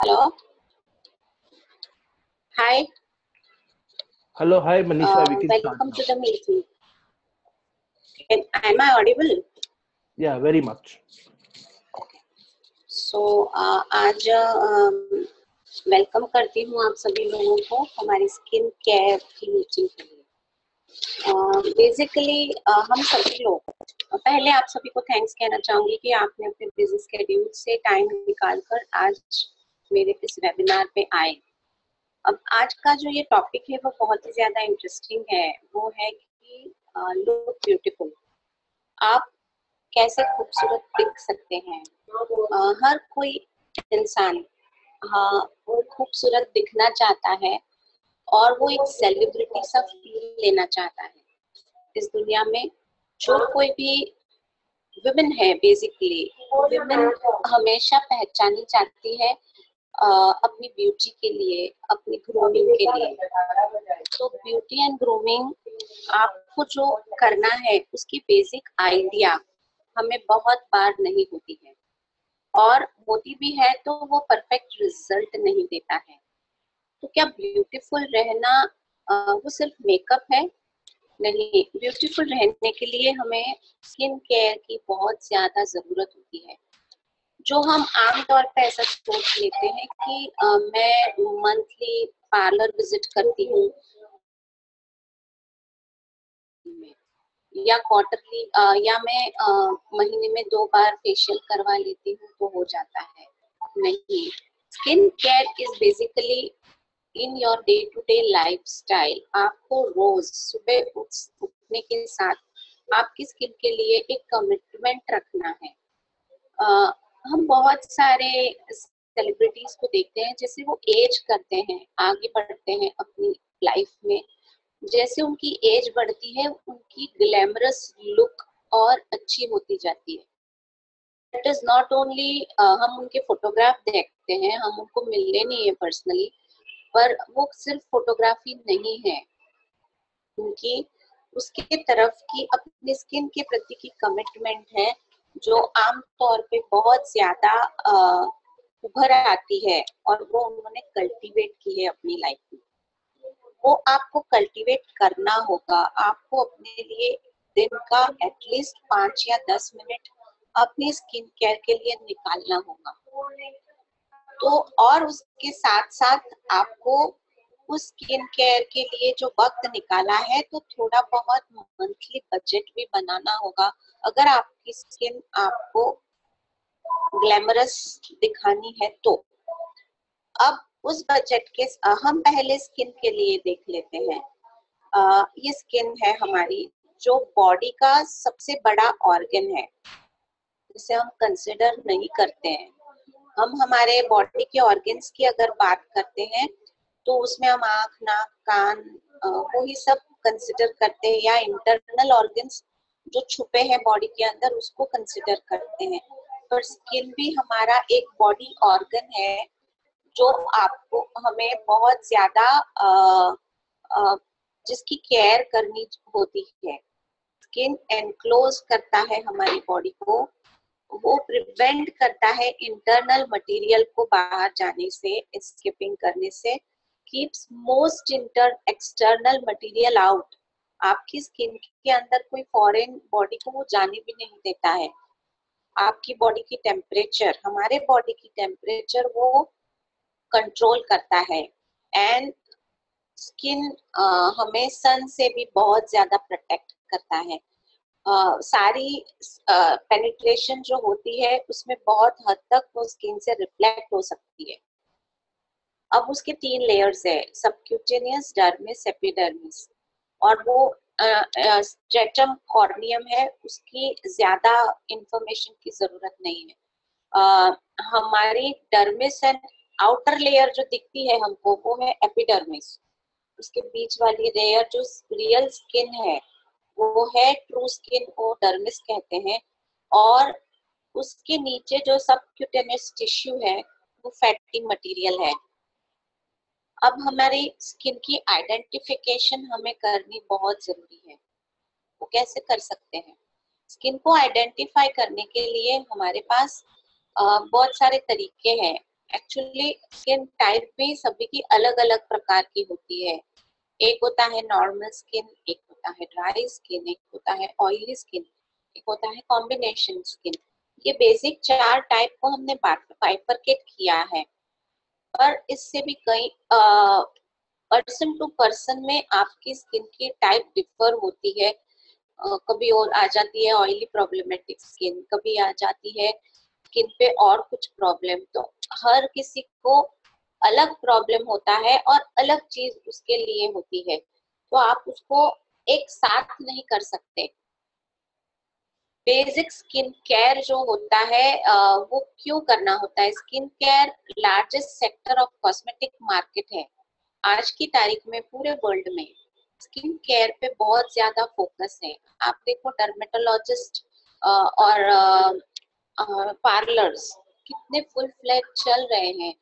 Hello. Hi. Hello, hi Manisha. We can start Welcome now. to the meeting. Am I audible? Yeah, very much. So आज welcome करती हूँ आप सभी लोगों को हमारी स्किन केयर की मीटिंग के लिए। बेसिकली हम सभी लोग पहले आप सभी को थैंक्स कहना चाहूंगी कि आपने अपने बिजी शेड्यूल से टाइम निकालकर आज मेरे इस वेबिनार पे आए। अब आज का जो ये टॉपिक है वो बहुत ही ज्यादा इंटरेस्टिंग है। वो है कि लुक ब्यूटीफुल, आप कैसे खूबसूरत दिख सकते हैं। हर कोई इंसान हाँ वो खूबसूरत दिखना चाहता है और वो एक सेलिब्रिटी सा फील लेना चाहता है। इस दुनिया में जो कोई भी विमेन है, बेसिकली विमेन हमेशा पहचानी जाती है अपनी ब्यूटी के लिए, अपनी ग्रूमिंग के लिए। तो ब्यूटी एंड ग्रूमिंग आपको जो करना है उसकी बेसिक आइडिया हमें बहुत बार नहीं होती है, और होती भी है तो वो परफेक्ट रिजल्ट नहीं देता है। तो क्या ब्यूटीफुल रहना वो सिर्फ मेकअप है? नहीं, ब्यूटीफुल रहने के लिए हमें स्किन केयर की बहुत ज्यादा जरूरत होती है। जो हम आमतौर पे ऐसा सोच लेते हैं कि मैं मंथली पार्लर विजिट करती हूँ या क्वार्टरली या मैं महीने में 2 बार फेशियल करवा लेती हूँ तो हो जाता है। नहीं, skin care is basically in your day to day lifestyle. आपको रोज सुबह उठने के साथ आपकी स्किन के लिए एक कमिटमेंट रखना है। हम बहुत सारे सेलिब्रिटीज को देखते हैं, जैसे वो एज करते हैं, आगे बढ़ते हैं अपनी लाइफ में, जैसे उनकी एज बढ़ती है उनकी ग्लैमरस लुक और अच्छी होती जाती है। इट इज नॉट ओनली हम उनके फोटोग्राफ देखते हैं, हम उनको मिलने नहीं है पर्सनली, पर वो सिर्फ फोटोग्राफी नहीं है, उनकी उसके तरफ की अपनी स्किन के प्रति की कमिटमेंट है जो आमतौर पे बहुत ज्यादा उभर आती है और वो उन्होंने कल्टीवेट की है अपनी लाइफ में। वो आपको कल्टीवेट करना होगा। आपको अपने लिए दिन का एटलीस्ट 5 या 10 मिनट अपनी स्किन केयर के लिए निकालना होगा। तो और उसके साथ साथ आपको उस स्किन केयर के लिए जो वक्त निकाला है तो थोड़ा बहुत मंथली बजट भी बनाना होगा, अगर आपकी स्किन आपको ग्लैमरस दिखानी है तो। अब उस बजट के हम पहले स्किन के लिए देख लेते हैं। ये स्किन है हमारी, जो बॉडी का सबसे बड़ा ऑर्गन है, जिसे हम कंसिडर नहीं करते हैं। हम हमारे बॉडी के ऑर्गन्स की अगर बात करते हैं तो उसमें हम आँख, नाक, कान वो ही सब कंसिडर करते हैं, या इंटरनल ऑर्गन्स जो छुपे हैं बॉडी के अंदर उसको कंसिडर करते हैं। पर स्किन भी हमारा एक बॉडी ऑर्गन है जो आपको हमें बहुत ज्यादा जिसकी केयर करनी होती है। स्किन एनक्लोज करता है हमारी बॉडी को, वो प्रिवेंट करता है इंटरनल मटेरियल को बाहर जाने से, एस्केपिंग करने से, keeps most external material out. आपकी स्किन के अंदर कोई फॉरेन बॉडी को वो जाने भी नहीं देता है। आपकी बॉडी की टेम्परेचर, हमारे बॉडी की टेम्परेचर वो कंट्रोल करता है। एंड स्किन हमें सन से भी बहुत ज्यादा प्रोटेक्ट करता है। सारी पेनिट्रेशन जो होती है उसमें बहुत हद तक वो स्किन से रिफ्लेक्ट हो सकती है। अब उसके 3 लेयर्स है, सबक्यूटेनियस, डर्मिस, एपिडर्मिस, और वो स्ट्रेटम कॉर्नियम है, उसकी ज्यादा इंफॉर्मेशन की जरूरत नहीं है। हमारी डर्मिस एंड आउटर लेयर जो दिखती है हमको वो है एपिडर्मिस। उसके बीच वाली लेयर जो रियल स्किन है वो है ट्रू स्किन, वो डर्मिस कहते हैं। और उसके नीचे जो सबक्यूटेनियस टिश्यू है वो फैटी मटेरियल है। अब हमारी स्किन की आइडेंटिफिकेशन हमें करनी बहुत जरूरी है। वो कैसे कर सकते हैं? स्किन को आइडेंटिफाई करने के लिए हमारे पास बहुत सारे तरीके हैं। एक्चुअली स्किन टाइप भी सभी की अलग अलग प्रकार की होती है। एक होता है नॉर्मल स्किन, एक होता है ड्राई स्किन, एक होता है ऑयली स्किन, एक होता है कॉम्बिनेशन स्किन। ये बेसिक 4 टाइप को हमने बाइफरकेट किया है, पर इससे भी कई पर्सन टू पर्सन में आपकी स्किन की टाइप डिफर होती है। कभी और आ जाती है ऑयली प्रॉब्लमेटिक स्किन, कभी आ जाती है स्किन पे और कुछ प्रॉब्लम। तो हर किसी को अलग प्रॉब्लम होता है और अलग चीज उसके लिए होती है, तो आप उसको एक साथ नहीं कर सकते। बेसिक स्किन केयर जो होता है वो क्यों करना होता है? Skin care largest sector of cosmetic market है आज की तारीख में। पूरे वर्ल्ड में स्किन केयर पे बहुत ज्यादा फोकस है। आप देखो डर्मेटोलॉजिस्ट और पार्लर्स कितने फुल फ्लैग चल रहे हैं।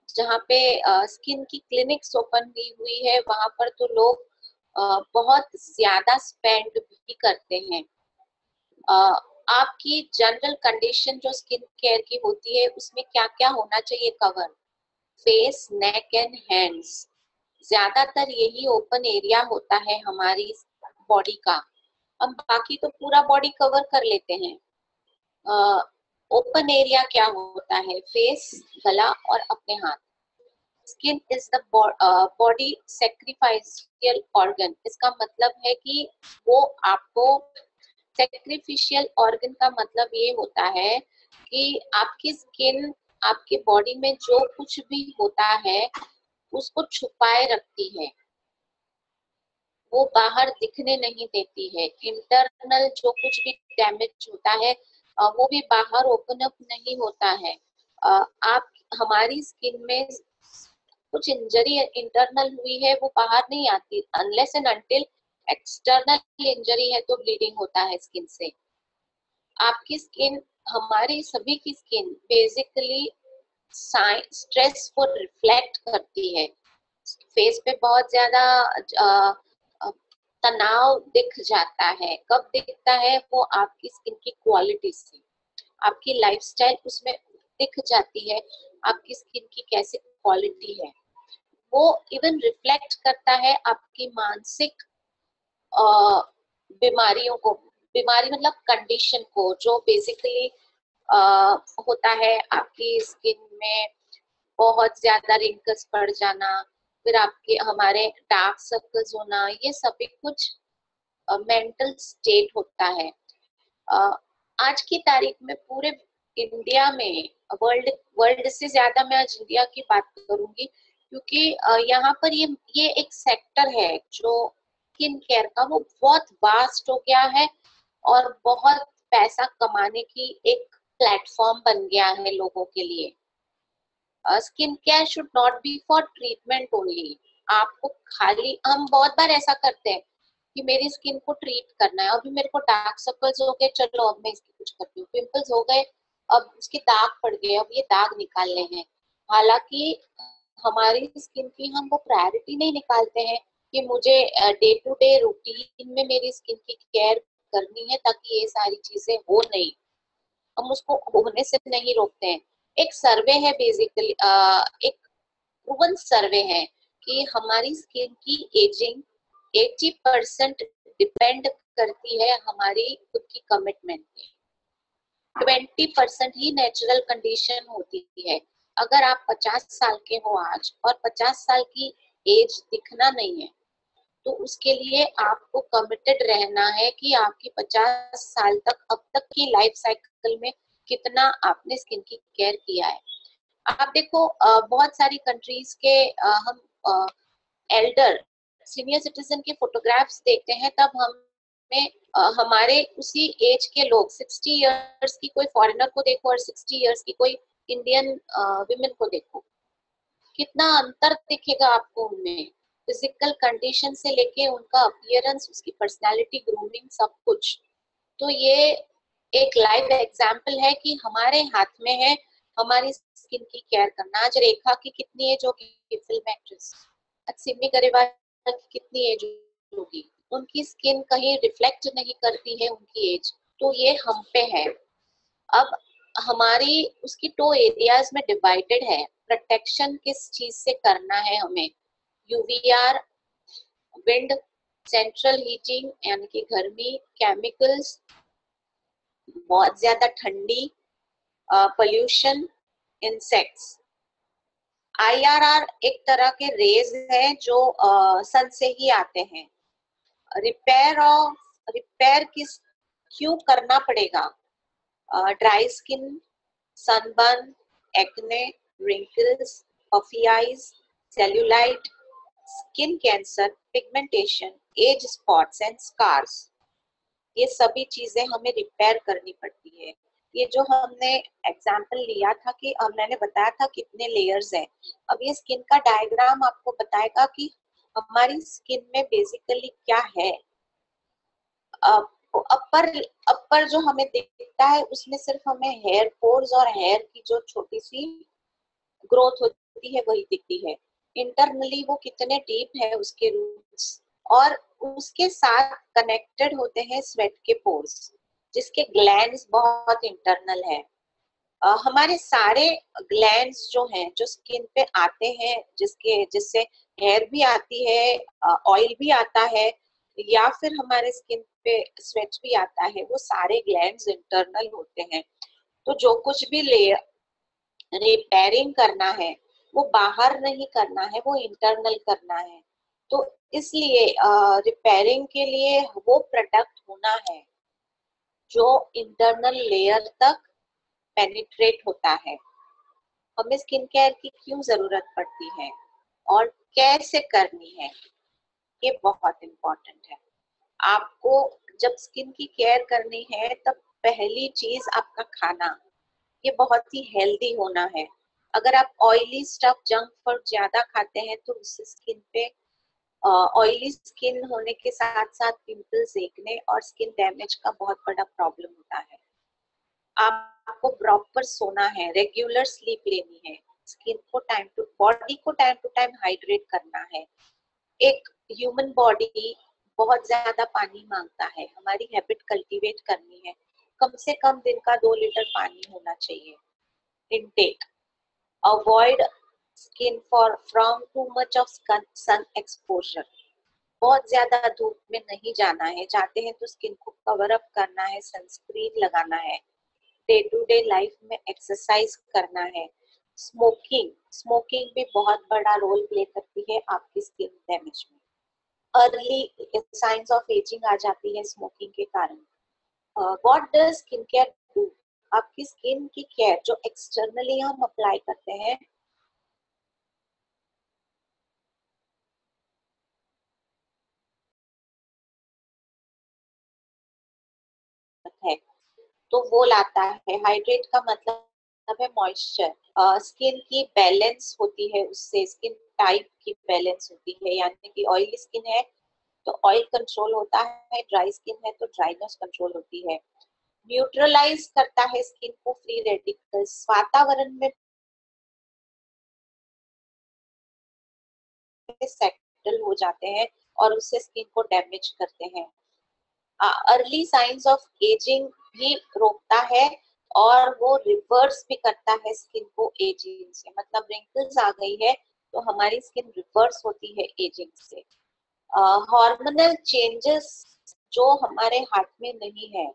जहाँ पे स्किन की क्लिनिक्स ओपन की हुई है, वहां पर तो लोग बहुत ज्यादा स्पेंड भी करते हैं। आपकी जनरल कंडीशन जो स्किन केयर की होती है उसमें क्या क्या होना चाहिए cover? Face, neck and hands, ज्यादातर यही ओपन एरिया होता है हमारी बॉडी का। हम बाकी तो पूरा बॉडी कवर कर लेते हैं। ओपन एरिया क्या होता है? फेस, गला और अपने हाथ। Skin is the body sacrificial organ. इसका मतलब है कि वो आपको सेक्रीफिशियल ऑर्गन का मतलब ये होता है कि आपकी स्किन आपके बॉडी में जो कुछ भी होता है उसको छुपाए रखती है, वो बाहर दिखने नहीं देती है। इंटरनल जो कुछ भी डैमेज होता है वो भी बाहर ओपन अप नहीं होता है। आप हमारी स्किन में कुछ इंजरी इंटरनल हुई है वो बाहर नहीं आती, unless and until external injury है तो ब्लीडिंग होता है स्किन से। आपकी स्किन, हमारी सभी की स्किन बेसिकली स्ट्रेस को रिफ्लेक्ट करती है। फेस पे बहुत ज्यादा तनाव दिख जाता है। कब दिखता है? वो आपकी स्किन की क्वालिटी से, आपकी लाइफस्टाइल उसमें दिख जाती है, आपकी स्किन की कैसी क्वालिटी है। वो इवन रिफ्लेक्ट करता है आपकी मानसिक बीमारियों को। बीमारी मतलब कंडीशन को, जो बेसिकली होता है आपकी स्किन में बहुत ज्यादा रिंकल्स पड़ जाना, फिर आपके हमारे डार्क सर्कल्स होना, ये सभी कुछ मेंटल स्टेट होता है। आज की तारीख में पूरे इंडिया में, वर्ल्ड वर्ल्ड से ज्यादा मैं आज इंडिया की बात करूंगी, क्योंकि यहाँ पर ये एक सेक्टर है जो स्किन केयर का, वो बहुत वास्ट हो गया है और बहुत पैसा कमाने की एक प्लेटफॉर्म बन गया है लोगों के लिए। Skin care should not be for treatment only. आपको खाली, हम बहुत बार ऐसा करते हैं कि मेरी स्किन को ट्रीट करना है, अभी मेरे को डार्क सर्कल्स हो गए, चलो अब मैं इसकी कुछ करती हूँ, पिंपल्स हो गए, अब उसके दाग पड़ गए, अब ये दाग निकालने हैं। हालांकि हमारी स्किन की हम वो प्रायोरिटी नहीं निकालते हैं कि मुझे डे टू डे रूटीन में मेरी स्किन की केयर करनी है ताकि ये सारी चीजें हो नहीं, हम उसको होने से नहीं रोकते हैं। एक सर्वे है बेसिकली, एक प्रूवन सर्वे है कि हमारी स्किन की एजिंग 80% डिपेंड करती है हमारी खुद की कमिटमेंट पे। 20% ही नेचुरल कंडीशन होती है। अगर आप 50 साल के हो आज और 50 साल की एज दिखना नहीं है, तो उसके लिए आपको कमिटेड रहना है कि आपकी 50 साल तक, अब तक की लाइफ साइकिल में कितना आपने स्किन की केयर किया है। आप देखो बहुत सारी कंट्रीज के हम एल्डर सीनियर सिटीजन के फोटोग्राफ्स देखते हैं, तब हमें हमारे उसी एज के लोग, 60 इयर्स की कोई फॉरेनर को देखो और 60 इयर्स की कोई इंडियन विमेन को देखो, कितना अंतर दिखेगा आपको उनमें। फिजिकल कंडीशन से लेके उनका अपीयरेंस, उसकी पर्सनालिटी, ग्रूमिंग, सब कुछ। तो ये एक लाइव एग्जाम्पल है कि हमारे हाथ में है हमारी स्किन की केयर करना। आज रेखा की कितनी एज होगी, फिल्म एक्ट्रेस? आज सिमी गरेवाल की कितनी एज होगी? उनकी स्किन कहीं रिफ्लेक्ट नहीं करती है उनकी एज, तो ये हम पे है। अब हमारी उसकी 2 एरियाज में डिवाइडेड है। प्रोटेक्शन किस चीज से करना है हमें, यूवीआर, विंड, सेंट्रल हीटिंग यानी कि गर्मी, केमिकल्स, बहुत ज्यादा ठंडी, पोल्यूशन, इंसेक्ट्स। आईआरआर एक तरह के रेज हैं जो सन से ही आते हैं। रिपेयर किस क्यों करना पड़ेगा? Dry skin, sunburn, acne, wrinkles, puffy eyes, cellulite, skin cancer, pigmentation, age spots and scars, ये सभी चीजें हमें रिपेयर करनी पड़ती है। ये जो हमने एग्जाम्पल लिया था कि मैंने बताया था कितने लेयर्स हैं। अब ये स्किन का डायग्राम आपको बताएगा कि हमारी स्किन में बेसिकली क्या है। अपर जो हमें दिखता है उसमें सिर्फ हमें हेयर पोर्स और हेयर की जो छोटी सी ग्रोथ होती है वही दिखती है। इंटरनली वो कितने डीप है उसके रूट्स, और उसके साथ कनेक्टेड होते हैं स्वेट के पोर्स, जिसके ग्लैंड्स बहुत इंटरनल है। हमारे सारे ग्लैंड्स जो हैं जो स्किन पे आते हैं, जिससे हेयर भी आती है, ऑयल भी आता है, या फिर हमारे स्किन पे स्वेट भी आता है, वो सारे ग्लैंड्स इंटरनल होते हैं। तो जो कुछ भी रिपेयरिंग करना है वो बाहर नहीं करना है, वो इंटरनल करना है। तो इसलिए रिपेयरिंग के लिए वो प्रोडक्ट होना है जो इंटरनल लेयर तक पेनिट्रेट होता है। हमें स्किन केयर की क्यों जरूरत पड़ती है और कैसे करनी है, ये बहुत इम्पोर्टेंट है। आपको जब स्किन की केयर करनी है तब पहली चीज आपका खाना, ये बहुत ही हेल्दी होना है। अगर आप ऑयली स्टफ, जंक फूड ज्यादा खाते हैं तो उससे स्किन पे ऑयली स्किन होने के साथ साथ पिंपल्स, एक्ने और स्किन डैमेज का बहुत बड़ा प्रॉब्लम होता है। आपको प्रॉपर सोना है, रेगुलर स्लीप लेनी है, स्किन को बॉडी को टाइम टू टाइम हाइड्रेट करना है। एक ह्यूमन बॉडी बहुत ज्यादा पानी मांगता है, हमारी हैबिट कल्टीवेट करनी है। कम से कम दिन का 2 लीटर पानी होना चाहिए intake. Avoid skin from too much of sun exposure. बहुत ज्यादा धूप में नहीं जाना है, जाते हैं तो स्किन को कवर अप करना है, सनस्क्रीन लगाना है। डे टू डे लाइफ में एक्सरसाइज करना है। स्मोकिंग भी बहुत बड़ा रोल प्ले करती है आपकी स्किन डैमेज में। अर्ली साइंस ऑफ एजिंग आ जाती है स्मोकिंग के कारण। What does skin care do? आपकी स्किन की केयर जो एक्सटर्नली हम अप्लाई करते हैं है, तो वो लाता है। हाइड्रेट का मतलब है मॉइस्चर। स्किन की बैलेंस होती है उससे, स्किन टाइप की बैलेंस होती है, यानी कि ऑयली स्किन है तो ऑयल कंट्रोल होता है, ड्राई स्किन है तो ड्राइनेस कंट्रोल होती है। न्यूट्रलाइज करता है स्किन को फ्री रेडिकल्स, वातावरण में सेटल हो जाते हैं और उससे स्किन को डैमेज करते हैं। अर्ली साइंस ऑफ एजिंग भी रोकता है और वो रिवर्स भी करता है स्किन को एजिंग से। मतलब रिंकल्स आ गई है तो हमारी स्किन रिवर्स होती है एजिंग से। हार्मोनल चेंजेस जो हमारे हाथ में नहीं है,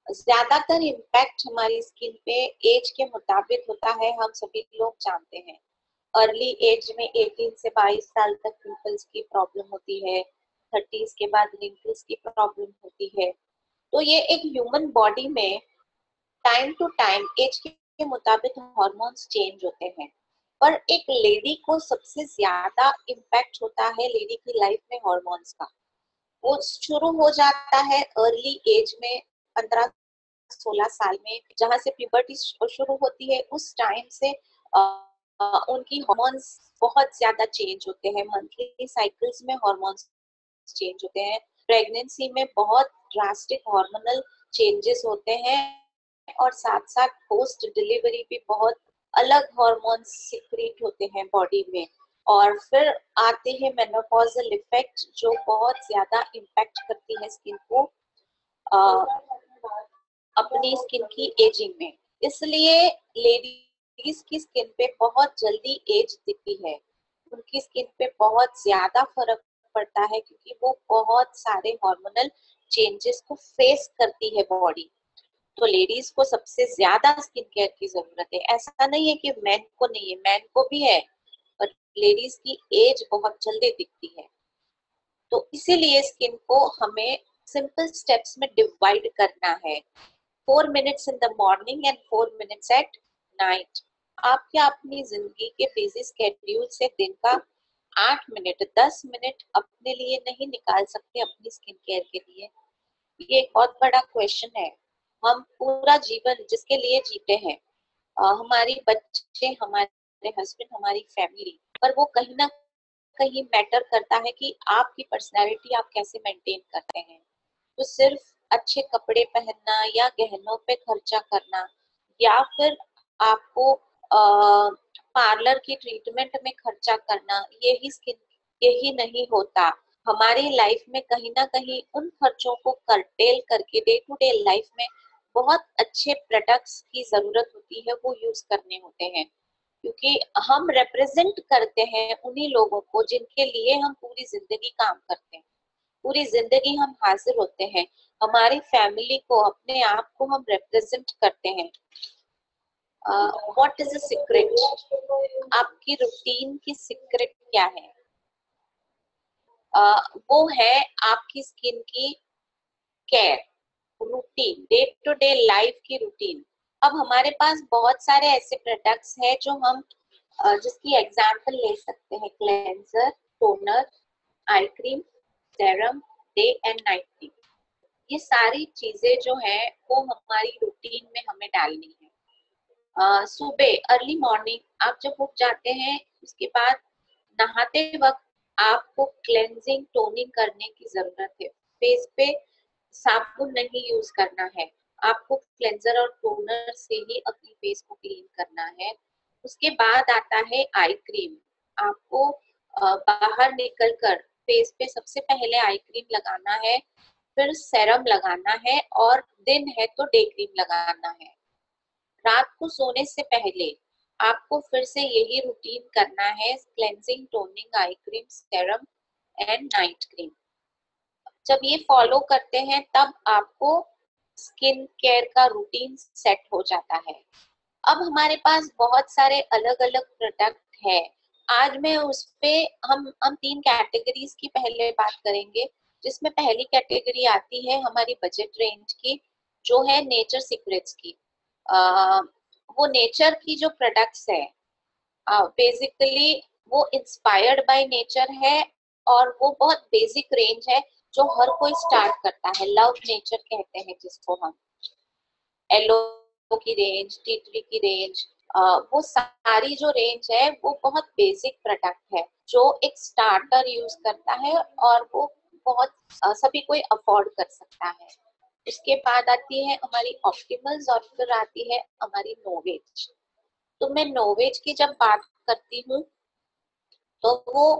ज्यादातर इम्पैक्ट हमारी स्किन पे एज के मुताबिक होता है, हम सभी लोग जानते हैं। अर्ली एज में 18 से 22 साल तक पिंपल्स की प्रॉब्लम होती है, 30s के बाद रिंकल्स की प्रॉब्लम होती है। तो ये एक ह्यूमन बॉडी में टाइम टू टाइम एज के मुताबिक हार्मोन्स चेंज होते हैं, पर एक लेडी को सबसे ज्यादा इम्पैक्ट होता है लेडी की लाइफ में हार्मोन्स का। वो शुरू हो जाता है अर्ली एज में, 15-16 साल में, जहां से प्यूबर्टी शुरू होती है। उस टाइम से उनकी हार्मोन्स बहुत ज्यादा चेंज होते हैं। मंथली साइकिल्स में हार्मोन्स चेंज होते हैं। प्रेगनेंसी में बहुत ड्रास्टिक हार्मोनल चेंजेस होते हैं और साथ साथ पोस्ट डिलीवरी भी बहुत अलग हार्मोन्स सिक्रीट होते हैं बॉडी में। और फिर आते हैं मेनोपॉजल इफेक्ट जो बहुत ज्यादा इम्पैक्ट करती है स्किन को अपनी स्किन की एजिंग में। इसलिए लेडी लेडीज की स्किन पे बहुत जल्दी एज दिखती है, उनकी स्किन पे बहुत ज्यादा फर्क पड़ता है क्योंकि वो बहुत सारे हार्मोनल चेंजेस को फेस करती है बॉडी। तो लेडीज को सबसे ज्यादा स्किन केयर की जरूरत है। ऐसा नहीं है कि मैन को नहीं है, मैन को भी है, पर लेडीज की एज बहुत जल्दी दिखती है। तो इसीलिए स्किन को हमें सिंपल स्टेप्स में डिवाइड करना है। 4 minutes in the morning and 4 minutes at night. आप क्या अपनी जिंदगी के बिजी स्केड्यूल से दिन का 8 मिनट 10 मिनट अपने लिए नहीं निकाल सकते अपनी स्किन केयर के लिए? ये एक बहुत बड़ा क्वेश्चन है। हम पूरा जीवन जिसके लिए जीते हैं, हमारी बच्चे, हमारे हस्बैंड, हमारी फैमिली, पर वो कहीं ना कहीं मैटर करता है कि आपकी पर्सनैलिटी आप कैसे मेंटेन करते हैं। तो सिर्फ अच्छे कपड़े पहनना या गहनों पे खर्चा करना या फिर आपको पार्लर की ट्रीटमेंट में खर्चा करना, यही नहीं होता। हमारी लाइफ में कहीं ना कहीं उन खर्चों को कर्टेल करके डे टू डे लाइफ में बहुत अच्छे प्रोडक्ट्स की जरूरत होती है, वो यूज करने होते हैं। क्योंकि हम रिप्रेजेंट करते हैं उन्हीं लोगों को जिनके लिए हम पूरी जिंदगी काम करते हैं, पूरी जिंदगी हम हाजिर होते हैं। हमारी फैमिली को, अपने आप को हम रिप्रेजेंट करते हैं। What is the secret? आपकी रूटीन की सीक्रेट क्या है? वो है आपकी स्किन की care routine, day to day life की रूटीन। अब हमारे पास बहुत सारे ऐसे प्रोडक्ट्स हैं जो हम जिसकी एग्जांपल ले सकते हैं। Cleanser, toner, eye cream, serum, day and night cream. ये सारी चीजें जो है वो हमारी रूटीन में हमें डालनी है। सुबह अर्ली मॉर्निंग आप जब उठ जाते हैं, उसके बाद नहाते वक्त आपको क्लेंजिंग टोनिंग करने की जरूरत है। फेस पे साबुन नहीं यूज करना है, आपको क्लेंजर और टोनर से ही अपनी फेस को क्लीन करना है। उसके बाद आता है आई क्रीम। आपको बाहर निकलकर फेस पे सबसे पहले आई क्रीम लगाना है, फिर सेरम लगाना है और दिन है तो डे क्रीम लगाना है। रात को सोने से पहले आपको फिर से यही रूटीन करना है, cleansing, toning, eye cream, serum and night cream. जब ये फॉलो करते हैं तब आपको स्किन केयर का रूटीन सेट हो जाता है। अब हमारे पास बहुत सारे अलग अलग प्रोडक्ट है। आज मैं उस पे हम 3 कैटेगरीज की पहले बात करेंगे, जिसमें पहली कैटेगरी आती है हमारी बजट रेंज की, जो है नेचर सीक्रेट्स की। वो नेचर की जो प्रोडक्ट्स है, बेसिकली वो इंस्पायर्ड बाय नेचर है और वो बहुत बेसिक रेंज है जो हर कोई स्टार्ट करता है। लव नेचर कहते हैं जिसको हम। एलो की रेंज, टी ट्री की रेंज, वो सारी जो रेंज है वो बहुत बेसिक प्रोडक्ट है जो एक स्टार्टर यूज करता है और वो बहुत सभी कोई अफोर्ड कर सकता है। उसके बाद आती है हमारी ऑप्टिमल्स और फिर आती है हमारी नोवेज। तो मैं नोवेज की जब बात करती हूँ तो वो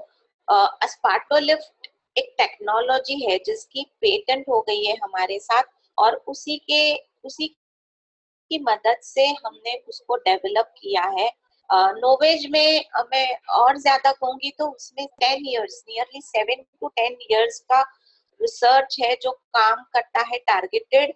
अस्पार्टोलिफ्ट एक टेक्नोलॉजी है जिसकी पेटेंट हो गई है हमारे साथ, और उसी की मदद से हमने उसको डेवलप किया है। नोवेज में मैं और ज्यादा कहूंगी तो उसमें 10 इयर्स, नियरली 7 to 10 इयर्स का रिसर्च है जो काम करता है targeted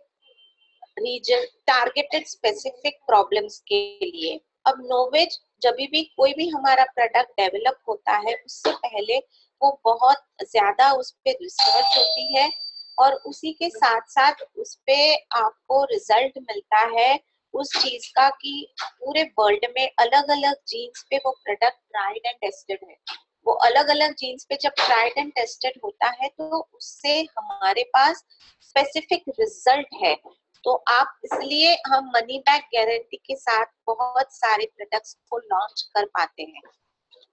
region, targeted specific problems के लिए। अब नोवेज जब भी कोई भी हमारा प्रोडक्ट डेवलप होता है उससे पहले वो बहुत ज्यादा उस पे रिसर्च होती है और उसी के साथ साथ उस पे आपको रिजल्ट मिलता है उस चीज का कि पूरे वर्ल्ड में अलग अलग जीन्स पे वो प्रोडक्ट ट्राइड एंड टेस्टेड है। वो अलग अलग जीन्स पे जब ट्राइड एंड टेस्टेड होता है तो उससे हमारे पास स्पेसिफिक रिजल्ट है। तो आप इसलिए हम मनी बैक गारंटी के साथ बहुत सारे प्रोडक्ट्स को लॉन्च कर पाते हैं।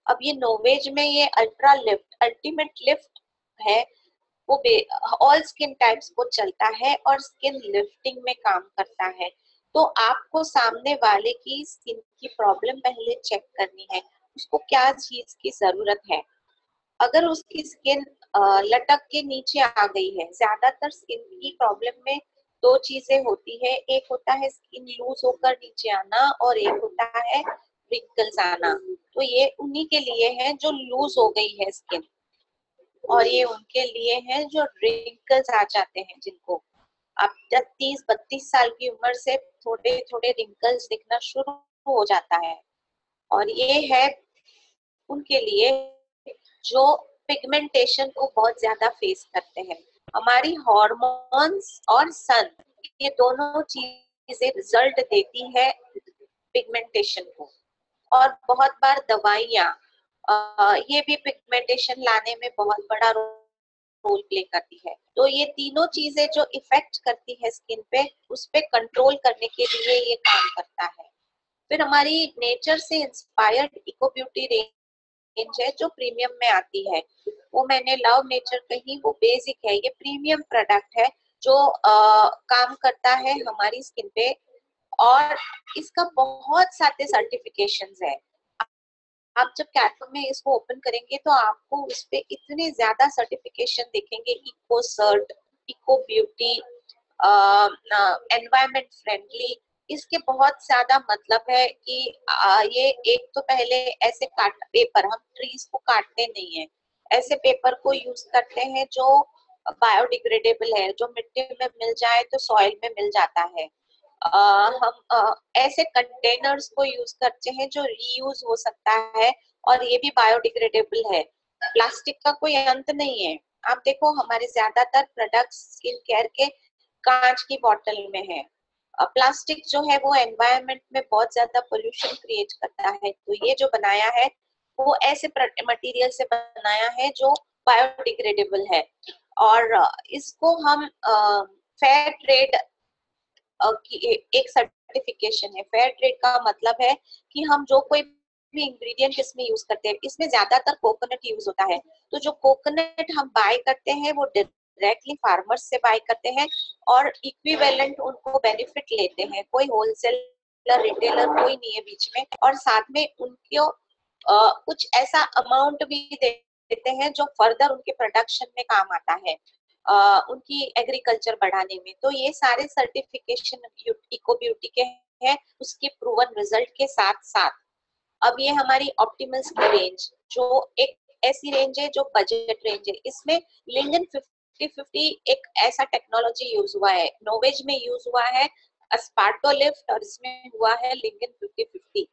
अब ये नोवेज में ये अल्ट्रा लिफ्ट, अल्टीमेट लिफ्ट है, वो ऑल स्किन टाइप्स को चलता है और स्किन लिफ्टिंग में काम करता है। तो आपको सामने वाले की स्किन की प्रॉब्लम पहले चेक करनी है, उसको क्या चीज की जरूरत है। अगर उसकी स्किन लटक के नीचे आ गई है, ज्यादातर स्किन की प्रॉब्लम में दो चीजें होती है, एक होता है स्किन लूज होकर नीचे आना और एक होता है रिंकल्स आना। तो ये उन्हीं के लिए है जो लूज हो गई है स्किन, और ये उनके लिए है जो रिंकल्स आ जाते हैं, जिनको अब जब 30-32 साल की उम्र से थोड़े थोड़े रिंकल्स दिखना शुरू हो जाता है। और ये है उनके लिए जो पिगमेंटेशन को बहुत ज्यादा फेस करते हैं। हमारी हॉर्मोन्स और सन, ये दोनों चीजें रिजल्ट देती है पिगमेंटेशन को। और बहुत बार दवाइयाँ ये भी पिगमेंटेशन लाने में बहुत बड़ा रोल प्ले करती है। तो ये तीनों चीजें जो इफेक्ट करती है स्किन पे, उस पे कंट्रोल करने के लिए ये काम करता है। फिर हमारी नेचर से इंस्पायर्ड इको ब्यूटी रेंज है जो प्रीमियम में आती है। वो मैंने लव नेचर कही, वो बेसिक है, ये प्रीमियम प्रोडक्ट है जो काम करता है हमारी स्किन पे। और इसका बहुत सारे सर्टिफिकेशंस है। आप जब कैटलॉग में इसको ओपन करेंगे तो आपको उस पे इतने ज्यादा सर्टिफिकेशन देखेंगे, eco cert, eco beauty, environment friendly. इसके बहुत ज्यादा मतलब है कि ये एक तो पहले ऐसे काट पेपर, हम ट्रीज को काटते नहीं है, ऐसे पेपर को यूज करते हैं जो बायोडिग्रेडेबल है, जो मिट्टी में मिल जाए तो सॉइल में मिल जाता है। हम ऐसे कंटेनर्स को यूज करते हैं जो रीयूज हो सकता है, और ये भी बायोडिग्रेडेबल है। प्लास्टिक का कोई अंत नहीं है। आप देखो हमारे ज्यादातर प्रोडक्ट्स स्किन केयर के कांच की बोतल में है। प्लास्टिक जो है वो एनवायरनमेंट में बहुत ज्यादा पोल्यूशन क्रिएट करता है। तो ये जो बनाया है वो ऐसे मटेरियल से बनाया है जो बायोडिग्रेडेबल है। और इसको हम फेयर ट्रेड की एक सर्टिफिकेशन है। फेयर ट्रेड का मतलब है कि हम जो कोई भी इंग्रेडिएंट इसमें यूज करते हैं, इसमें ज्यादातर कोकोनट यूज होता है। तो जो कोकोनट हम बाय करते हैं वो डायरेक्टली फार्मर्स से बाय करते हैं और इक्विवेलेंट उनको बेनिफिट लेते हैं। कोई होलसेलर रिटेलर कोई नहीं है बीच में, और साथ में उनको कुछ ऐसा अमाउंट भी देते हैं जो फर्दर उनके प्रोडक्शन में काम आता है, उनकी एग्रीकल्चर बढ़ाने में। तो ये सारे सर्टिफिकेशन इको ब्यूटी के हैं, उसके प्रूवन रिजल्ट के साथ साथ। अब ये हमारी ऑप्टिमल स्किन रेंज जो एक ऐसी रेंज है जो बजट रेंज है। इसमें लिंडन 50-50 एक ऐसा टेक्नोलॉजी यूज हुआ है, नोवेज में यूज हुआ है अस्पार्टोलिफ्ट, और इसमें हुआ है लिंडन 50-50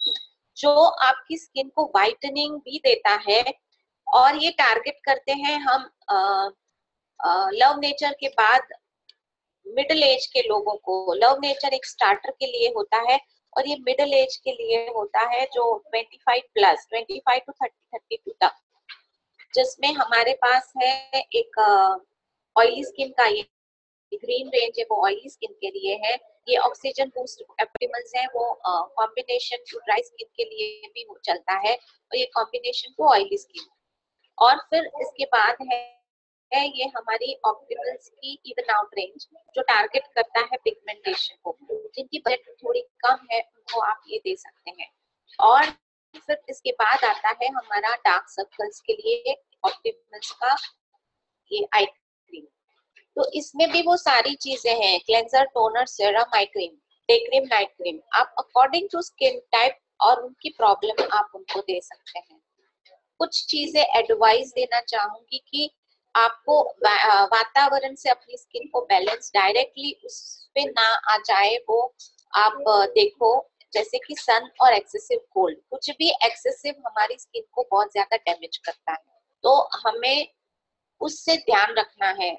जो आपकी स्किन को वाइटनिंग भी देता है। और ये टारगेट करते हैं हम लव नेचर के बाद मिडिल एज के लोगों को। लव नेचर एक स्टार्टर के लिए होता है, और ये मिडिल एज के लिए होता है जो 25 प्लस, 25 टू 32 तक, जिसमें हमारे पास है एक ऑयली स्किन का ये ग्रीन रेंज है, वो ऑयली स्किन के लिए है। ये ऑक्सीजन बूस्ट ऑप्टिमल्स है, वो कॉम्बिनेशन टू ड्राई स्किन के लिए भी चलता है, और ये कॉम्बिनेशन टू ऑयली स्किन। और फिर इसके बाद है ये हमारी ऑप्टिमल्स की इवन आउट रेंज जो टारगेट करता है पिगमेंटेशन को। जिनकी बजट थोड़ी कम है उनको आप ये दे सकते हैं। और फिर इसके बाद आता है हमारा डार्क सर्कल्स के लिए ऑप्टिमल्स का ये आई क्रीम। तो इसमें भी वो सारी चीजें हैं, cleanser, toner, serum, eye cream, day cream, night cream. आप अकॉर्डिंग टू स्किन टाइप और उनकी प्रॉब्लम आप उनको दे सकते हैं। कुछ चीजें एडवाइस देना चाहूंगी कि आपको वातावरण से अपनी स्किन को बैलेंस डायरेक्टली उस पे ना आ जाए, वो आप देखो। जैसे कि सन और एक्सेसिव कोल्ड, कुछ भी एक्सेसिव हमारी स्किन को बहुत ज्यादा डैमेज करता है, तो हमें उससे ध्यान रखना है।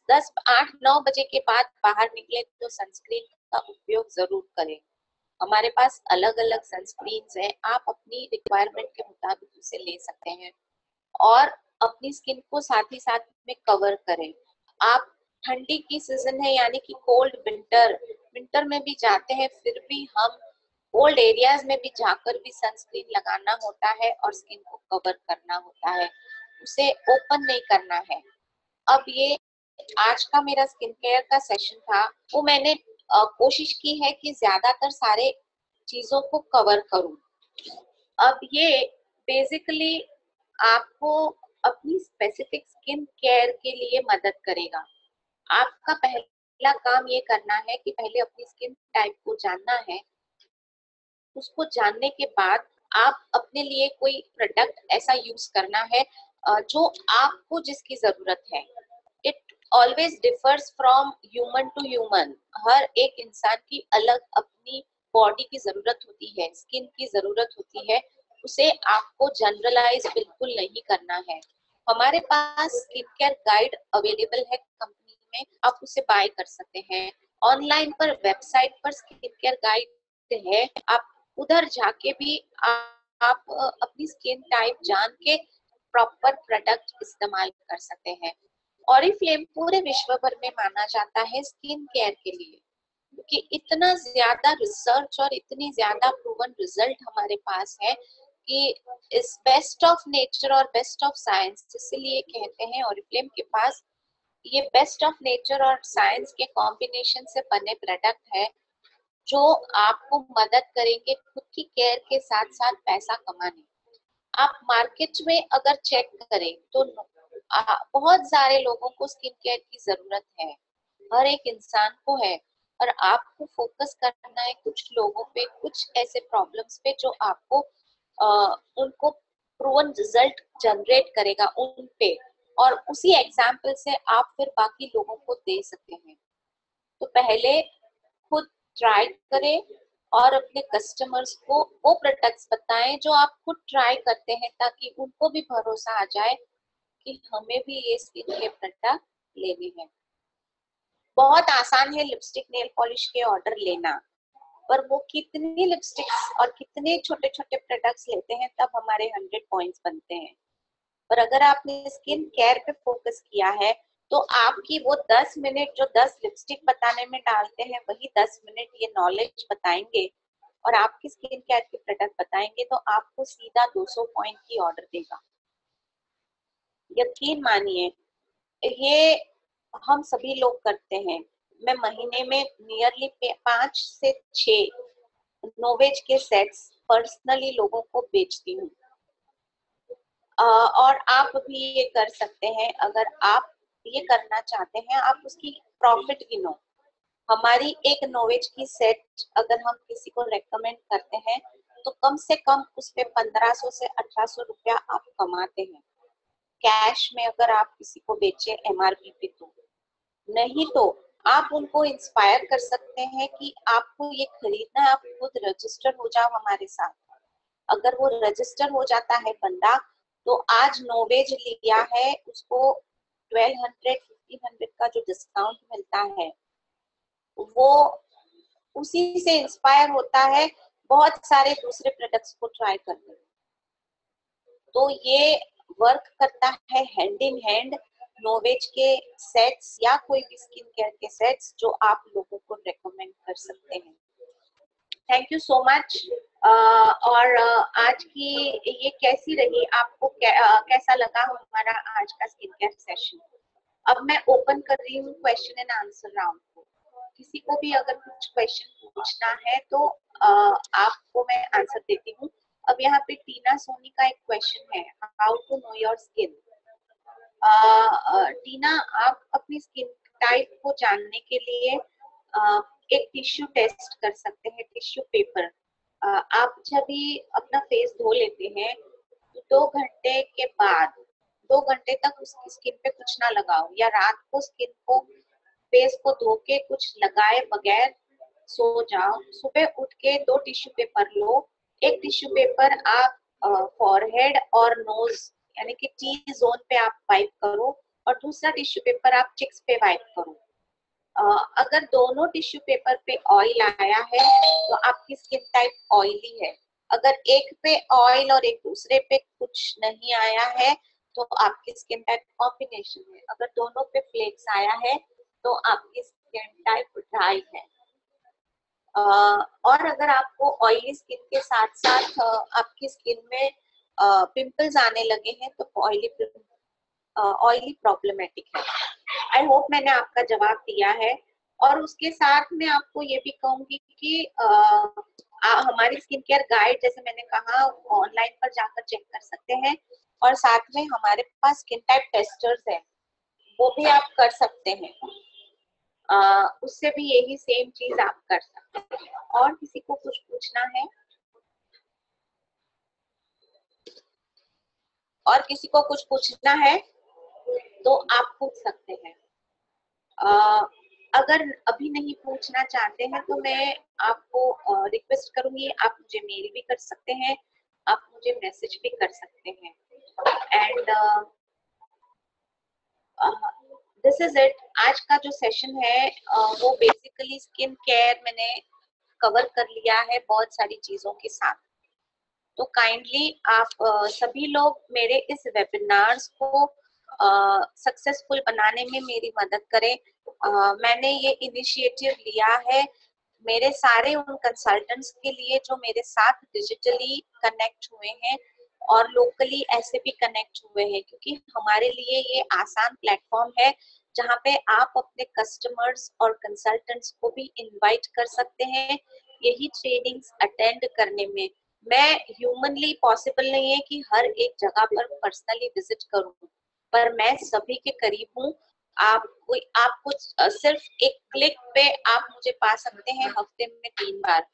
10, 8, 9 बजे के बाद बाहर निकले तो सनस्क्रीन का उपयोग जरूर करें। हमारे पास अलग अलग सनस्क्रीन है, आप अपनी रिक्वायरमेंट के मुताबिक उसे ले सकते हैं, और अपनी स्किन को साथ ही साथ में कवर करें। आप ठंडी की सीजन है यानी कि कोल्ड विंटर में भी जाते हैं, फिर भी हम कोल्ड एरियाज में भी जाकर भी सनस्क्रीन लगाना होता है और स्किन को कवर करना होता है, उसे ओपन नहीं करना है। अब ये आज का मेरा स्किन केयर का सेशन था, वो मैंने कोशिश की है कि ज्यादातर सारे चीजों को कवर करूं। अब ये बेसिकली आपको अपनी स्पेसिफिक स्किन केयर के लिए मदद करेगा। आपका पहला पहला काम ये करना है कि पहले अपनी स्किन टाइप को जानना है। उसको जानने के बाद आप अपने लिए कोई प्रोडक्ट ऐसा यूज करना है जो आपको जिसकी जरूरत है। It always differs from human to human. हर एक इंसान की अलग अपनी बॉडी की जरूरत होती है, स्किन की जरूरत होती है। उसे आपको जनरलाइज बिल्कुल नहीं करना है। हमारे पास स्किन केयर गाइड अवेलेबल है कंपनी में, आप उसे बाय कर सकते हैं। ऑनलाइन पर वेबसाइट पर स्किन केयर गाइड है, आप उधर जाके भी आप अपनी स्किन टाइप जान के प्रॉपर प्रोडक्ट इस्तेमाल कर सकते हैं। ऑरिफ्लेम पूरे विश्व भर में माना जाता है स्किन केयर के लिए, क्योंकि इतना ज्यादा रिसर्च और इतनी ज्यादा प्रूवन रिजल्ट हमारे पास है कि इस बेस्ट ऑफ नेचर और बेस्ट ऑफ साइंस, इसलिए कहते हैं ऑरिफ्लेम के पास ये बेस्ट ऑफ नेचर और साइंस के कॉम्बिनेशन से बने प्रोडक्ट है जो आपको मदद करेंगे खुद की केयर के साथ साथ पैसा कमाने। आप मार्केट में अगर चेक करें तो बहुत सारे लोगों को स्किन केयर की जरूरत है, हर एक इंसान को है। और आपको फोकस करना है कुछ लोगों पे, कुछ ऐसे प्रॉब्लम्स पे जो आपको उनको प्रूवन रिजल्ट जनरेट करेगा उन पे, और उसी एग्जाम्पल से आप फिर बाकी लोगों को दे सकते हैं। तो पहले खुद ट्राई करें और अपने कस्टमर्स को वो प्रोडक्ट्स बताएं जो आप खुद ट्राई करते हैं, ताकि उनको भी भरोसा आ जाए कि हमें भी ये स्किन केयर प्रोडक्ट लेने हैं। बहुत आसान है लिपस्टिक नेल पॉलिश के ऑर्डर लेना, पर वो कितनी लिपस्टिक्स और कितने छोटे छोटे प्रोडक्ट्स लेते हैं तब हमारे 100 पॉइंट्स बनते हैं। पर अगर आपने स्किन केयर पे फोकस किया है तो आपकी वो 10 मिनट जो 10 लिपस्टिक बताने में डालते हैं, वही 10 मिनट ये नॉलेज बताएंगे और आपकी स्किन केयर के प्रोडक्ट बताएंगे, तो आपको सीधा 200 पॉइंट की ऑर्डर देगा। यकीन मानिए, ये हम सभी लोग करते हैं। मैं महीने में नियरली 5 से 6 नोवेज के सेट्स पर्सनली लोगों को बेचती हूँ। और आप भी ये कर सकते हैं। अगर आप ये करना चाहते हैं, आप उसकी प्रॉफिट गिनो। हमारी एक नोवेज की सेट अगर हम किसी को रेकमेंड करते हैं तो कम से कम उस पे 1500 से 1800 रुपया आप कमाते हैं कैश में, अगर आप किसी को बेचे एमआरपी पे। तो नहीं तो आप उनको इंस्पायर कर सकते हैं कि आपको ये खरीदना है, आप खुद रजिस्टर हो जाओ हमारे साथ। अगर वो रजिस्टर हो जाता है बंदा, तो आज नोवेज लिया है उसको 1200-1500 का जो डिस्काउंट मिलता है, वो उसी से इंस्पायर होता है बहुत सारे दूसरे प्रोडक्ट्स को ट्राई करने में। तो ये वर्क करता है हैंड इन हैंड, नोवेज के सेट्स या कोई भी स्किन केयर के सेट्स जो आप लोगों को रेकमेंड कर सकते हैं। Thank you so much. और आज की ये कैसी रही, आपको कैसा लगा हमारा आज का स्किन केयर सेशन? अब मैं ओपन कर रही हूँ क्वेश्चन एंड आंसर राउंड को। किसी को भी अगर कुछ क्वेश्चन पूछना है तो आपको मैं आंसर देती हूँ। अब यहाँ पे टीना सोनी का एक क्वेश्चन है, how to know your skin. Tina, आप अपनी स्किन टाइप को जानने के लिए एक टिश्यू टेस्ट कर सकते हैं, टिश्यू पेपर। आप जब भी अपना फेस धो लेते हैं तो 2 घंटे के बाद 2 घंटे तक उसकी स्किन पे कुछ ना लगाओ, या रात को स्किन को फेस को धो के कुछ लगाए बगैर सो जाओ। सुबह उठ के 2 टिश्यू पेपर लो। एक टिश्यू पेपर आप फॉरहेड और नोज यानी कि टी जोन पे आप वाइप करो, और दूसरा टिश्यू पेपर आप चिक्स पे वाइप करो। अगर दोनों टिश्यू पेपर पे ऑयल आया है तो आपकी स्किन टाइप ऑयली है। अगर एक पे ऑयल और एक दूसरे पे कुछ नहीं आया है तो आपकी स्किन टाइप कॉम्बिनेशन है। अगर दोनों पे फ्लेक्स आया है तो आपकी स्किन टाइप ड्राई है। और अगर आपको ऑयली स्किन के साथ साथ आपकी स्किन में पिंपल्स आने लगे हैं तो ऑयली प्रॉब्लमेटिक है। आई होप मैंने आपका जवाब दिया है। और उसके साथ में आपको ये भी कहूंगी कि हमारी स्किन केयर गाइड, जैसे मैंने कहा, ऑनलाइन पर जाकर चेक कर सकते हैं, और साथ में हमारे पास स्किन टाइप टेस्टर्स है, वो भी आप कर सकते हैं। उससे भी यही सेम चीज आप कर सकते हैं। और किसी को कुछ पूछना है? और किसी को कुछ पूछना है तो आप पूछ सकते हैं। अगर अभी नहीं पूछना चाहते हैं तो मैं आपको रिक्वेस्ट करूंगी, आप मुझे मेल भी कर सकते हैं, आप मुझे मैसेज भी कर सकते हैं। And this is it. आज का जो सेशन है वो बेसिकली स्किन केयर मैंने कवर कर लिया है बहुत सारी चीजों के साथ। तो काइंडली आप सभी लोग मेरे इस वेबिनार्स को सक्सेसफुल बनाने में मेरी मदद करें। मैंने ये इनिशिएटिव लिया है मेरे सारे उन कंसल्टेंट्स के लिए जो मेरे साथ डिजिटली कनेक्ट हुए हैं और लोकली ऐसे भी कनेक्ट हुए हैं, क्योंकि हमारे लिए ये आसान प्लेटफॉर्म है जहाँ पे आप अपने कस्टमर्स और कंसल्टेंट्स को भी इनवाइट कर सकते हैं यही ट्रेनिंग्स अटेंड करने में। मैं ह्यूमनली पॉसिबल नहीं है कि हर एक जगह पर पर्सनली विजिट करूं, पर मैं सभी के करीब हूँ। आपको सिर्फ एक क्लिक पे आप मुझे पा सकते हैं हफ्ते में 3 बार।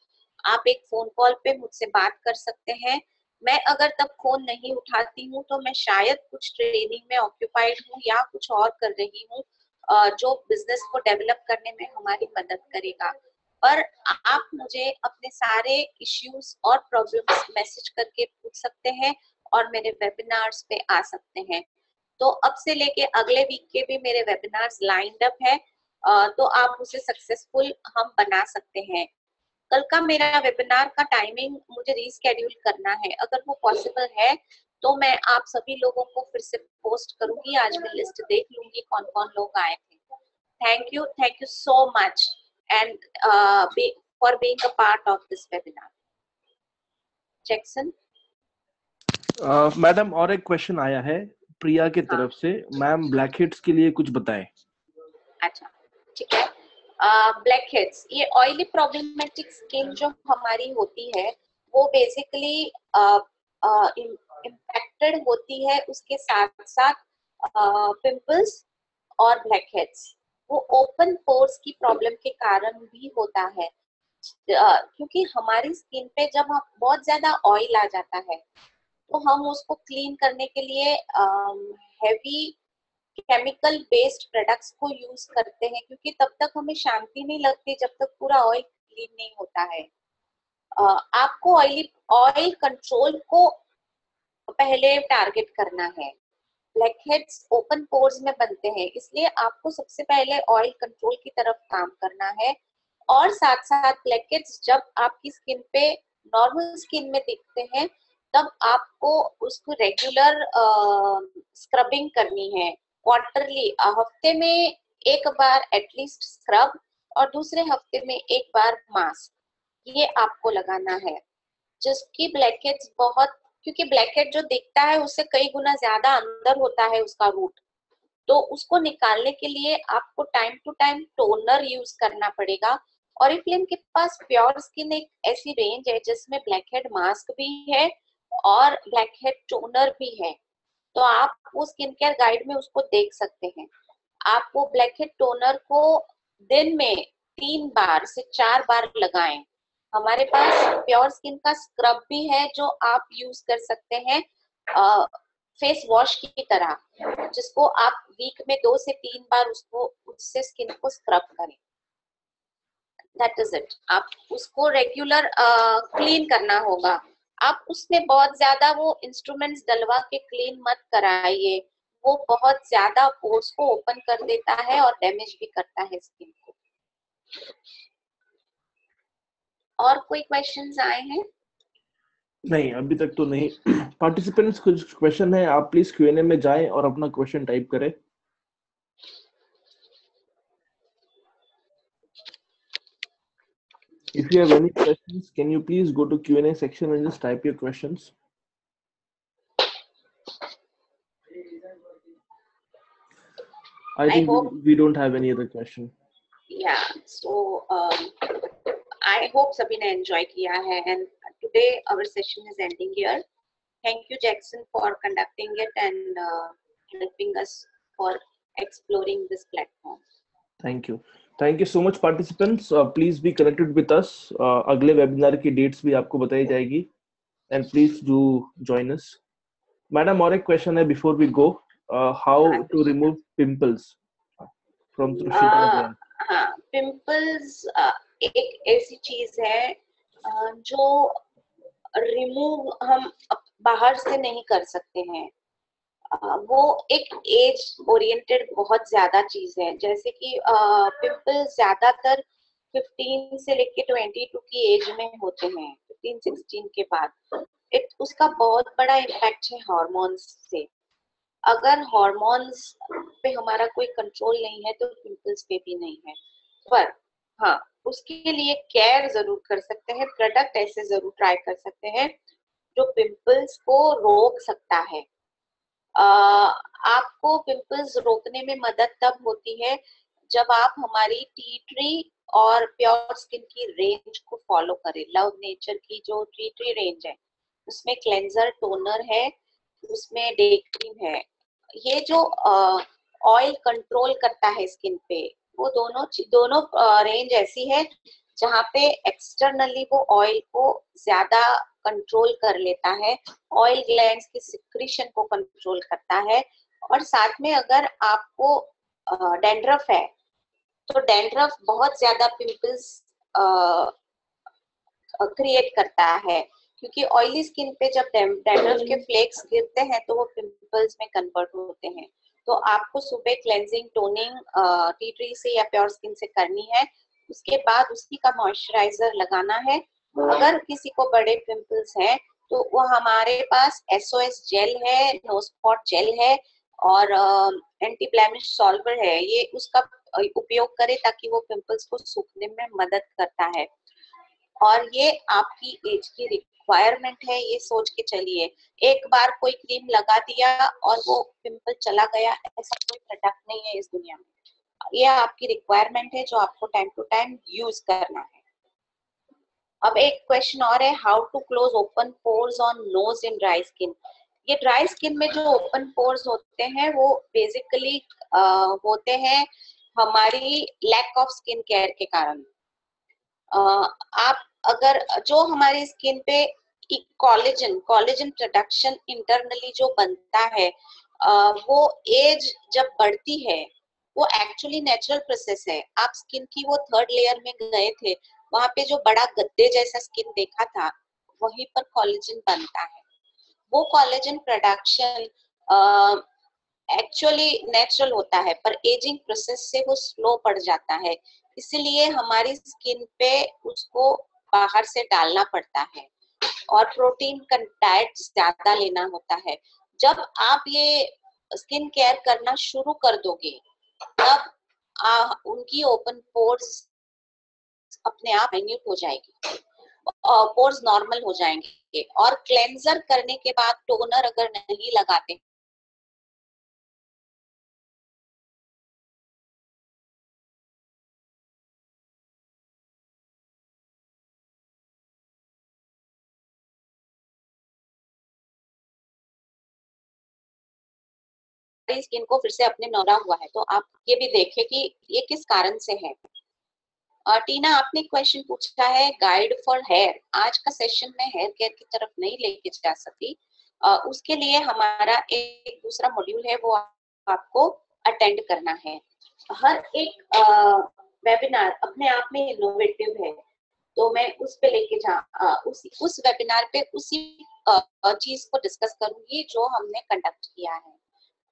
आप एक फोन कॉल पे मुझसे बात कर सकते हैं। मैं अगर तब फोन नहीं उठाती हूँ तो मैं शायद कुछ ट्रेनिंग में ऑक्यूपाइड हूँ या कुछ और कर रही हूँ जो बिजनेस को डेवलप करने में हमारी मदद करेगा। पर आप मुझे अपने सारे इश्यूज और प्रॉब्लम्स मैसेज करके पूछ सकते हैं और मेरे वेबिनार्स पे आ सकते हैं। तो अब से लेके अगले वीक के भी मेरे वेबिनार्स लाइंड अप है, तो आप उसे सक्सेसफुल हम बना सकते हैं। कल का मेरा वेबिनार का टाइमिंग मुझे रीस्केड्यूल करना है, अगर वो पॉसिबल है तो मैं आप सभी लोगों को फिर से पोस्ट करूंगी। आज मैं लिस्ट देख लूंगी कौन कौन लोग आए थे। Thank you so much and for being a part of this webinar. Jackson. Madam और एक क्वेश्चन आया है प्रिया की तरफ से। मैम ब्लैक हेड्स के लिए कुछ बताएं। अच्छा ठीक है। ब्लैक हेड्स, ये ऑयली प्रॉब्लमेटिक स्किन जो हमारी होती है वो बेसिकली इम्पैक्टेड होती है, उसके साथ साथ पिंपल्स और ब्लैक हेड्स वो ओपन पोर्स की प्रॉब्लम के कारण भी होता है। क्योंकि हमारी स्किन पे जब हम बहुत ज्यादा ऑयल आ जाता है तो हम उसको क्लीन करने के लिए हैवी केमिकल बेस्ड प्रोडक्ट्स को यूज करते हैं, क्योंकि तब तक हमें शांति नहीं लगती जब तक पूरा ऑयल क्लीन नहीं होता है। आपको ऑयल कंट्रोल को पहले टारगेट करना है। ब्लैक हेड्स ओपन पोर्स में बनते हैं, इसलिए आपको सबसे पहले ऑयल कंट्रोल की तरफ काम करना है। और साथ साथ ब्लैक हेड्स जब आपकी स्किन पे नॉर्मल स्किन में दिखते हैं तब आपको उसको रेगुलर स्क्रबिंग करनी है। क्वार्टरली, हफ्ते में एक बार एटलीस्ट स्क्रब और दूसरे हफ्ते में एक बार मास्क, ये आपको लगाना है। जिसकी ब्लैकहेड्स बहुत, क्योंकि ब्लैकहेड जो दिखता है उससे कई गुना ज्यादा अंदर होता है उसका रूट, तो उसको निकालने के लिए आपको time to time toner use करना पड़ेगा। ऑरिफ्लेम के पास प्योर स्किन एक ऐसी रेंज है जिसमें ब्लैकहेड मास्क भी है और ब्लैकहेड टोनर भी है, तो आप वो स्किन केयर गाइड में उसको देख सकते हैं। आप वो ब्लैकहेड टोनर को दिन में 3 बार से 4 बार लगाएं। हमारे पास प्योर स्किन का स्क्रब भी है जो आप यूज कर सकते हैं फेस वॉश की तरह, जिसको आप वीक में 2 से 3 बार उससे स्किन को स्क्रब करें। That is it. आप उसको रेगुलर क्लीन करना होगा। आप उसमें बहुत ज्यादा वो इंस्ट्रूमेंट्स डलवा के क्लीन मत कराइए, वो बहुत ज्यादा पोर्स को ओपन कर देता है और डैमेज भी करता है स्किन को। और कोई क्वेश्चंस आए हैं? नहीं, अभी तक तो नहीं। पार्टिसिपेंट्स कुछ क्वेश्चन है, आप प्लीज क्यूएनए में जाएं और अपना क्वेश्चन टाइप करें। If you have any questions, can you please go to Q&A section and just type your questions? I think we don't have any other question. Yeah, so I hope सभी ने enjoy किया है, and today our session is ending here. Thank you, Jackson, for conducting it and helping us for exploring this platform. Thank you. Thank you so much participants, please be connected with us. अगले webinar की dates भी आपको बताई जाएगी, and please do join us. Madam, और एक question है before we go, how to remove pimples from Trushika Jain? हाँ, पिंपल्स एक ऐसी चीज है जो रिमूव हम बाहर से नहीं कर सकते हैं। वो एक एज ओरिएंटेड बहुत ज्यादा चीज है। जैसे कि पिंपल ज्यादातर 15 से लेके 22 की एज में होते हैं, 15-16 के बाद। उसका बहुत बड़ा इम्पैक्ट है हार्मोन्स से। अगर हार्मोन्स पे हमारा कोई कंट्रोल नहीं है तो पिंपल्स पे भी नहीं है। पर हाँ, उसके लिए केयर जरूर कर सकते हैं, प्रोडक्ट ऐसे जरूर ट्राई कर सकते हैं जो पिंपल्स को रोक सकता है। आपको पिंपल्स रोकने में मदद तब होती है जब आप हमारी टी ट्री और प्योर स्किन की रेंज को फॉलो करें। लव नेचर की जो टी ट्री रेंज है, उसमें क्लेंजर, टोनर है, उसमें डे क्रीम है। ये जो ऑयल कंट्रोल करता है स्किन पे, वो दोनों रेंज ऐसी है जहाँ पे एक्सटर्नली वो ऑयल को ज्यादा कंट्रोल कर लेता है, ऑयल ग्लैंड्स की सिक्रीशन को कंट्रोल करता है। और साथ में अगर आपको डैंड्रफ है तो डैंड्रफ बहुत ज्यादा पिंपल्स क्रिएट करता है, क्योंकि ऑयली स्किन पे जब डैंड्रफ के फ्लेक्स गिरते हैं तो वो पिंपल्स में कन्वर्ट होते हैं। तो आपको सुबह क्लेंजिंग, टोनिंग टी ट्री से या प्योर स्किन से करनी है। उसके बाद उसी का मॉइस्चराइजर लगाना है। अगर किसी को बड़े पिंपल्स हैं तो वो हमारे पास SOS जेल है, नो स्पॉट जेल है, और एंटी ब्लेमिश सॉल्वर है। ये उसका उपयोग करें ताकि वो पिंपल्स को सूखने में मदद करता है। और ये आपकी एज की रिक्वायरमेंट है, ये सोच के चलिए। एक बार कोई क्रीम लगा दिया और वो पिंपल चला गया, ऐसा कोई प्रोडक्ट नहीं है इस दुनिया में। ये आपकी रिक्वायरमेंट है जो आपको टाइम टू टाइम यूज करना है। अब एक क्वेश्चन और है, how to close open pores on nose in dry skin. ये ड्राई स्किन में जो ओपन पोर्स होते हैं वो बेसिकली होते हैं हमारी लैक ऑफ स्किन केयर के कारण। आप अगर जो हमारी स्किन पे कोलेजन प्रोडक्शन इंटरनली जो बनता है, वो एज जब बढ़ती है, वो एक्चुअली नेचुरल प्रोसेस है। आप स्किन की वो थर्ड लेयर में गए थे, वहां पे जो बड़ा गद्दे जैसा स्किन देखा था, वहीं पर कोलेजन बनता है। वो कोलेजन प्रोडक्शन एक्चुअली नेचुरल होता है, पर एजिंग प्रोसेस से वो स्लो पड़ जाता है। इसलिए हमारी स्किन पे उसको बाहर से डालना पड़ता है और प्रोटीन कंटेंट ज्यादा लेना होता है। जब आप ये स्किन केयर करना शुरू कर दोगे, तब उनकी ओपन पोर्स अपने आप माइन्यूट हो जाएगी, पोर्स नॉर्मल हो जाएंगे। और क्लेंजर करने के बाद टोनर अगर नहीं लगाते स्किन को फिर से अपने नौरा हुआ है, तो आप ये भी देखें कि ये किस कारण से है। टीना, आपने क्वेश्चन पूछा है गाइड फॉर हेयर। आज का सेशन में हेयर केयर की तरफ नहीं लेके जा सकती, उसके लिए हमारा एक दूसरा मॉड्यूल है, वो आपको अटेंड करना है। हर एक वेबिनार अपने आप में इनोवेटिव है, तो मैं उस पे लेके उस वेबिनार पे उसी चीज को डिस्कस करूंगी जो हमने कंडक्ट किया है।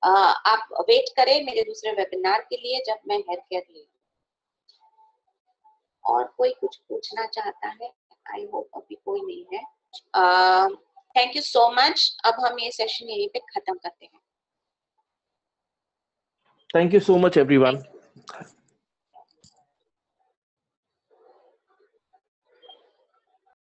आप वेट करें मेरे दूसरे वेबिनार के लिए जब मैं हेयर केयर ले। और कोई कुछ पूछना चाहता है? आई होप अभी कोई नहीं है। Thank you so much. अब हम ये सेशन यहीं पे खत्म करते हैं। Thank you so much everyone.